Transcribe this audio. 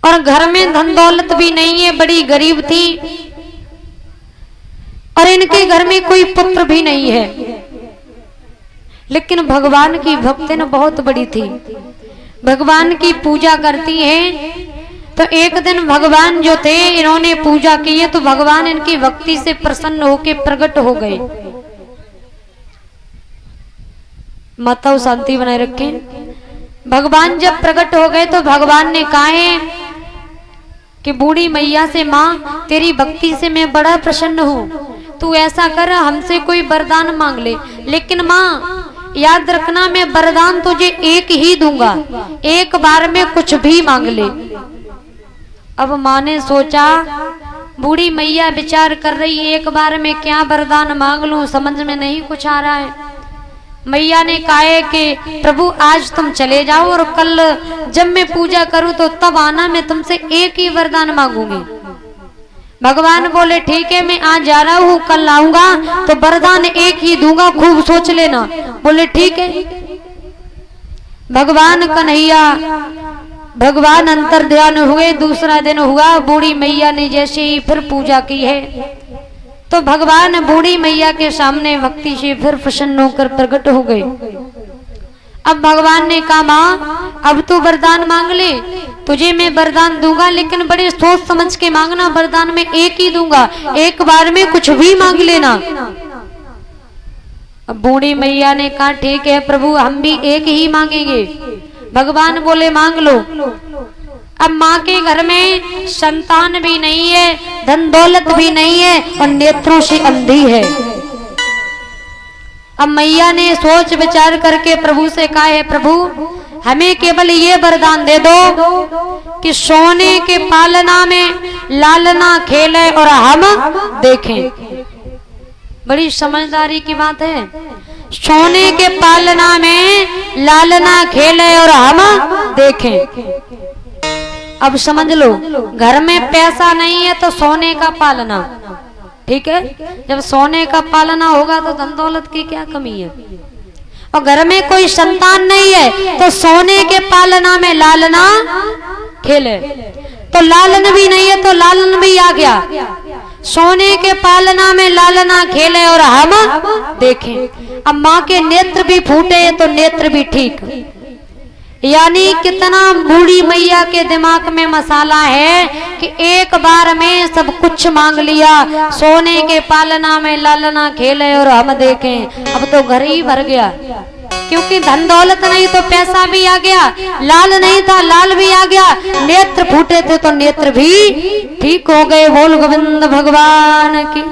और घर में धन दौलत भी नहीं है, बड़ी गरीब थी और इनके घर में कोई पुत्र भी नहीं है, लेकिन भगवान की भक्ति न बहुत बड़ी थी, भगवान की पूजा करती हैं। तो एक दिन भगवान जो थे इन्होंने पूजा की है तो भगवान इनकी भक्ति से प्रसन्न होकर प्रकट हो गए। माता शांति बनाए रखें। भगवान जब प्रकट हो गए तो भगवान ने कहा है कि बूढ़ी मैया से, माँ तेरी भक्ति से मैं बड़ा प्रसन्न हूँ, तू ऐसा कर हमसे कोई वरदान मांग ले, लेकिन माँ याद रखना मैं वरदान तुझे एक ही दूंगा, एक बार में कुछ भी मांग ले। अब माँ ने सोचा, बूढ़ी मैया विचार कर रही है एक बार में क्या वरदान मांग लूं, समझ में नहीं कुछ आ रहा है। मैया ने कहा है कि प्रभु आज तुम चले जाओ और कल जब मैं पूजा करूं तो तब आना, मैं तुमसे एक ही वरदान मांगूंगी। भगवान बोले ठीक है मैं आज जा रहा हूँ, कल आऊंगा तो वरदान एक ही दूंगा, खूब सोच लेना। बोले ठीक है। भगवान कन्हैया भगवान अंतर ध्यान हुए। दूसरा दिन हुआ, बूढ़ी मैया ने जैसे ही फिर पूजा की है तो भगवान बूढ़ी मैया के सामने भक्ति से फिर प्रसन्न होकर प्रकट हो गए। अब भगवान ने कहा, माँ अब तू वरदान मांग ले, तुझे मैं वरदान दूंगा, लेकिन बड़े सोच समझ के मांगना, वरदान में एक ही दूंगा, एक बार में कुछ भी मांग लेना। अब बूढ़ी मैया ने कहा ठीक है प्रभु हम भी एक ही मांगेंगे। भगवान बोले मांग लो। अब माँ के घर में संतान भी नहीं है, धन दौलत भी नहीं है और नेत्रों से अंधी है। अब मैया ने सोच विचार करके प्रभु से कहा है, प्रभु हमें केवल ये वरदान दे दो कि सोने के पालना में लालना खेले और हम देखें। बड़ी समझदारी की बात है, सोने के पालना में लालना खेले और हम देखें। अब समझ लो, घर में पैसा नहीं है तो सोने का पालना, ठीक है, जब सोने का पालना होगा तो धन दौलत की क्या कमी है। और घर में कोई संतान नहीं है तो सोने के पालना में लालना खेले, तो लालन भी नहीं है तो लालन भी आ गया। सोने के पालना में लालना खेले और हम देखें। अब माँ के नेत्र भी फूटे तो नेत्र भी ठीक, यानी कितना बूढ़ी मैया के दिमाग में मसाला है कि एक बार में सब कुछ मांग लिया, सोने के पालना में लालना खेले और हम देखें। अब तो घर ही भर गया, क्योंकि धन दौलत नहीं तो पैसा भी आ गया, लाल नहीं था लाल भी आ गया, नेत्र फूटे थे तो नेत्र भी ठीक हो गए। बोल गोविंद भगवान की।